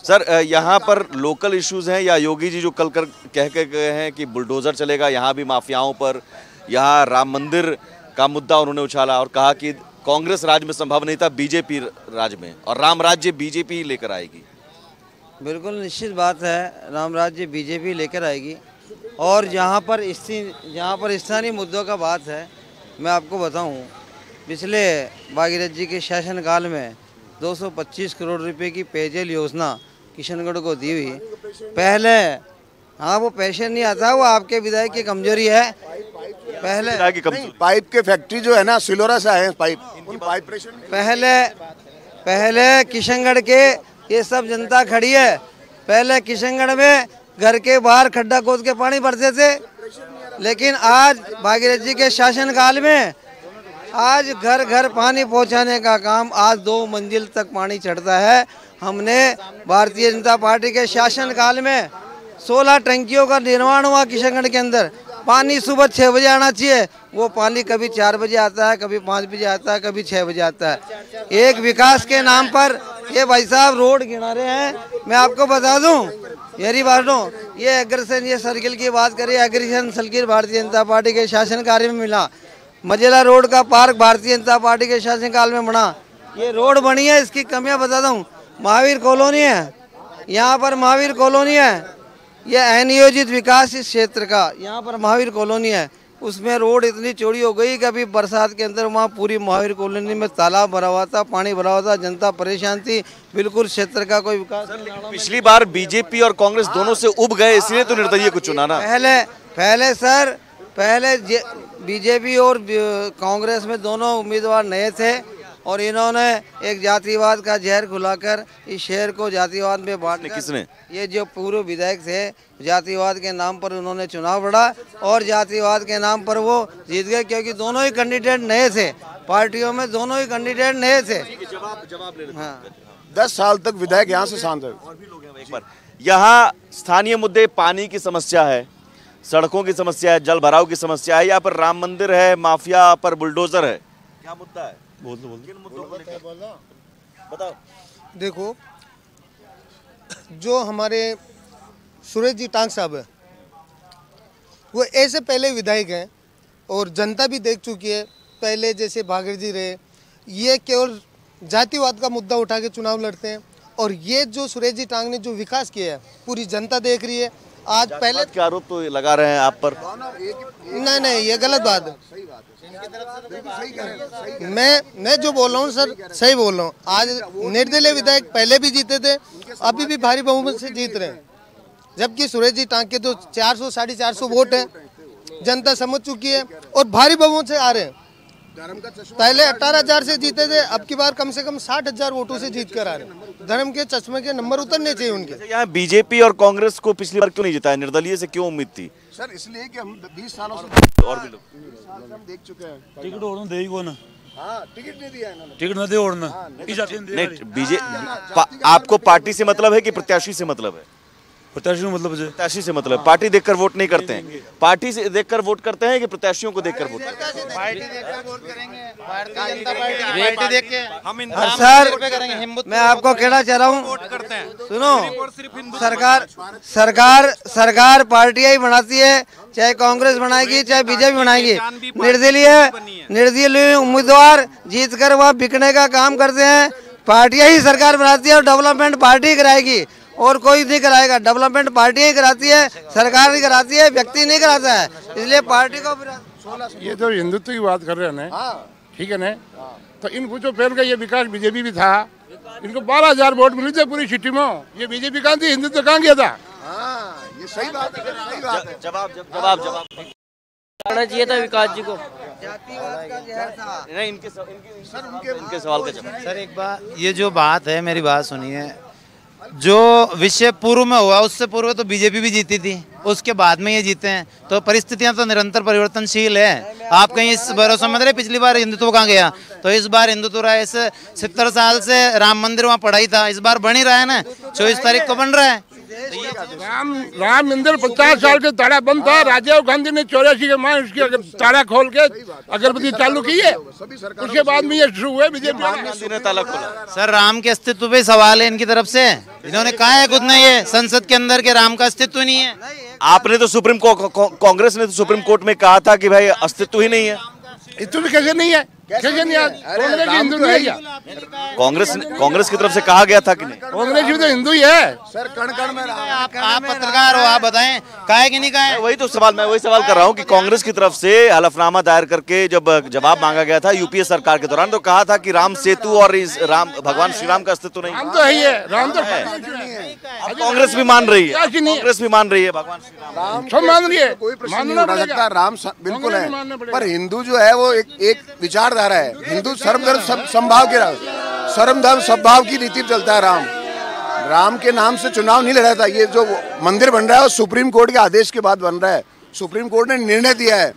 Sir यहाँ पर local issues हैं या योगी जी जो कल कह के गए हैं कि बुलडोजर चलेगा यहाँ भी माफियाओं पर, यहाँ राम मंदिर का मुद्दा उन्होंने उछाला और कहा कि कांग्रेस राज में संभव नहीं था, बीजेपी राज में, और राम राज्य बीजेपी लेकर आएगी। बिल्कुल निश्चित बात है, राम राज्य बीजेपी लेकर आएगी। और जहाँ पर स्थानीय मुद्दों का बात है, मैं आपको बताऊं, पिछले भागीरथ जी के शासनकाल में 225 करोड़ रुपए की पेयजल योजना किशनगढ़ को दी हुई। पहले हाँ वो पैसे नहीं आता, वो आपके विधायक की कमजोरी है। पहले पाइप के फैक्ट्री जो है ना सिलोरा से आए पाइप, पहले किशनगढ़ के ये सब जनता खड़ी है। पहले किशनगढ़ में घर के बाहर खड्डा खोद के पानी भरते थे, लेकिन आज भागीरथ जी के शासनकाल में आज घर घर पानी पहुंचाने का काम, आज 2 मंजिल तक पानी चढ़ता है। हमने भारतीय जनता पार्टी के शासनकाल में 16 टंकियों का निर्माण हुआ किशनगढ़ के अंदर। पानी सुबह 6 बजे आना चाहिए, वो पानी कभी 4 बजे आता है, कभी 5 बजे आता है, कभी 6 बजे आता है। एक विकास के नाम पर ये भाई साहब रोड गिना रहे हैं। मैं आपको बता दूं, मेरी बातों, ये एग्रेशन, ये सर्किल की बात करें, aggression circle Bharatiya Janata party के शासनकाल में मिला। मजेला रोड का पार्क भारतीय जनता पार्टी के शासनकाल में बना। ये रोड बनी है, इसकी कमियां बताता हूँ। महावीर कॉलोनी है, यहाँ पर महावीर कॉलोनी है, यह अनियोजित विकास इस क्षेत्र का, यहाँ पर महावीर कॉलोनी है, उसमें रोड इतनी चौड़ी हो गई कि अभी बरसात के अंदर वहाँ पूरी महावीर कॉलोनी में तालाब भरा हुआ था, पानी भरा हुआ था, जनता परेशान थी, बिल्कुल क्षेत्र का कोई विकास। पिछली बार बीजेपी और कांग्रेस दोनों से उब गए, इसलिए तो निर्दलीय को चुना ना। पहले बीजेपी और कांग्रेस में दोनों उम्मीदवार नए थे और इन्होंने एक जातिवाद का जहर घुलाकर इस शहर को जातिवाद में बांट। किसने? ये जो पूर्व विधायक थे, जातिवाद के नाम पर उन्होंने चुनाव लड़ा और जातिवाद के नाम पर वो जीत गए, क्योंकि दोनों ही कैंडिडेट नए थे, पार्टियों में दोनों ही कैंडिडेट नए थे। हाँ। 10 साल तक विधायक यहाँ से शांत है। यहाँ स्थानीय मुद्दे पानी की समस्या है, सड़कों की समस्या है, जल भराव की समस्या है, यहाँ पर राम मंदिर है, माफिया पर बुलडोजर है, क्या मुद्दा है? किन मुद्दों को लेकर बताओ। देखो, जो हमारे सुरेश जी टांग साहब है, वो ऐसे पहले विधायक हैं और जनता भी देख चुकी है। पहले जैसे भागीरथ जी रहे, ये केवल जातिवाद का मुद्दा उठा के चुनाव लड़ते हैं, और ये जो सुरेश जी टांग ने जो विकास किया है पूरी जनता देख रही है। आज पहले के आरोप तो लगा रहे हैं आप पर। नहीं, ये गलत बात है। मैं जो बोल रहा हूँ सर, सही बोल रहा हूँ। आज निर्दलीय विधायक पहले भी जीते थे, अभी भी भारी बहुमत से जीत रहे हैं, जबकि सुरेश जी टांग के तो 400 साढ़े 400 वोट है, जनता समझ चुकी है और भारी बहुमत से आ रहे हैं। पहले 18,000 से जीते थे, अब की बार कम से कम 60,000 वोटों से जीत कर आ रहे हैं। धर्म के चश्मे के नंबर उतरने चाहिए उनके। यहाँ बीजेपी और कांग्रेस को पिछली बार क्यों नहीं जिताया? निर्दलीय से क्यों उम्मीद थी? सर इसलिए कि हम 20 सालों से और भी लोग हम देख चुके हैं। टिकट ओढ़ना देगी कौन? टिकट नहीं दिया इन्होंने। टिकट न दे ओढ़ना। नहीं, बीजेपी आपको पार्टी से मतलब है कि प्रत्याशी से मतलब है? प्रत्याशी मतलब है, प्रत्याशी से मतलब, पार्टी देखकर वोट नहीं करते हैं। पार्टी से देखकर वोट करते हैं कि प्रत्याशियों को देखकर वोट? पार्टी देखकर वोट करेंगे, भारतीय जनता पार्टी देख के हम सर, मैं आपको कहना चाह रहा हूँ, सुनो, सरकार पार्टियां ही बनाती है, चाहे कांग्रेस बनाएगी चाहे बीजेपी बनाएगी। निर्दलीय उम्मीदवार जीत कर वह बिकने का काम करते हैं। पार्टियां ही सरकार बनाती है और डेवलपमेंट पार्टी कराएगी और कोई नहीं कराएगा। डेवलपमेंट पार्टियां ही कराती है, सरकार नहीं कराती है, व्यक्ति नहीं कराता है, इसलिए पार्टी को। ये तो हिंदुत्व की बात कर रहे हैं ना, ठीक है ना, तो इनको जो पहले का ये विकास बीजेपी भी था, इनको 12,000 वोट मिले थे पूरी सिटी में, ये बीजेपी कहाँ थी, हिंदुत्व कहाँ गया था? ये सही बात है, सही बात है। जवाब चाहिए था विकास जी को। जातिवाद का जहर था। नहीं, इनके सवाल का जवाब। सर एक बार ये जो बात है, मेरी बात सुनिए, जो विषय पूर्व में हुआ उससे पूर्व तो बीजेपी भी जीती थी, उसके बाद में ये जीते हैं, तो परिस्थितियां तो निरंतर परिवर्तनशील है। आप कहीं इस भरोसा मत रहे पिछली बार हिंदुत्व कहाँ गया, तो इस बार हिंदुत्व रहा है। इस 70 साल से राम मंदिर वहाँ पड़ा ही था, इस बार बन ही रहा है ना, 24 तारीख को बन रहा है। राम मंदिर 50 साल से ताला बंद था। राजीव गांधी ने 84 के मां उसकी ताला खोल के अगरबत्ती चालू की है, उसके बाद में ये शुरू हुए बीजेपी गांधी ने ताला खोला। सर राम के अस्तित्व पे सवाल है इनकी तरफ से। इन्होंने कहा है खुद ने ये संसद के अंदर के राम का अस्तित्व नहीं है। आपने तो कांग्रेस ने तो सुप्रीम कोर्ट में कहा था कि भाई अस्तित्व ही नहीं है। इतना कैसे नहीं है? कैसे नहीं है? कांग्रेस हिंदू नहीं है क्या? कांग्रेस की तरफ से कहा गया था कि नहीं? कांग्रेस भी तो हिंदू ही है सर। कण कण में आप पत्रकार हो, आप बताएं कहा है कि नहीं कहा है? मैं वही सवाल कर रहा हूं कि कांग्रेस की तरफ से हलफनामा दायर करके जब जवाब मांगा गया था यूपीए सरकार के दौरान, तो कहा था कि राम सेतु और भगवान श्री राम का अस्तित्व नहीं राम तो है ही है। राम तो अब कांग्रेस भी मान रही है, कांग्रेस भी मान रही है भगवान श्री राम सब मान रही है। कोई प्रश्न नहीं उठा सकता। राम बिल्कुल है, पर हिंदू जो है वो एक विचारधारा है। हिंदू सर्वधर्म समभाव के सर्वधर्म सद्भाव की नीति पे चलता है। राम के नाम से चुनाव नहीं लड़ा था। ये जो मंदिर बन रहा है वो सुप्रीम कोर्ट के आदेश के बाद बन रहा है। सुप्रीम कोर्ट ने निर्णय दिया है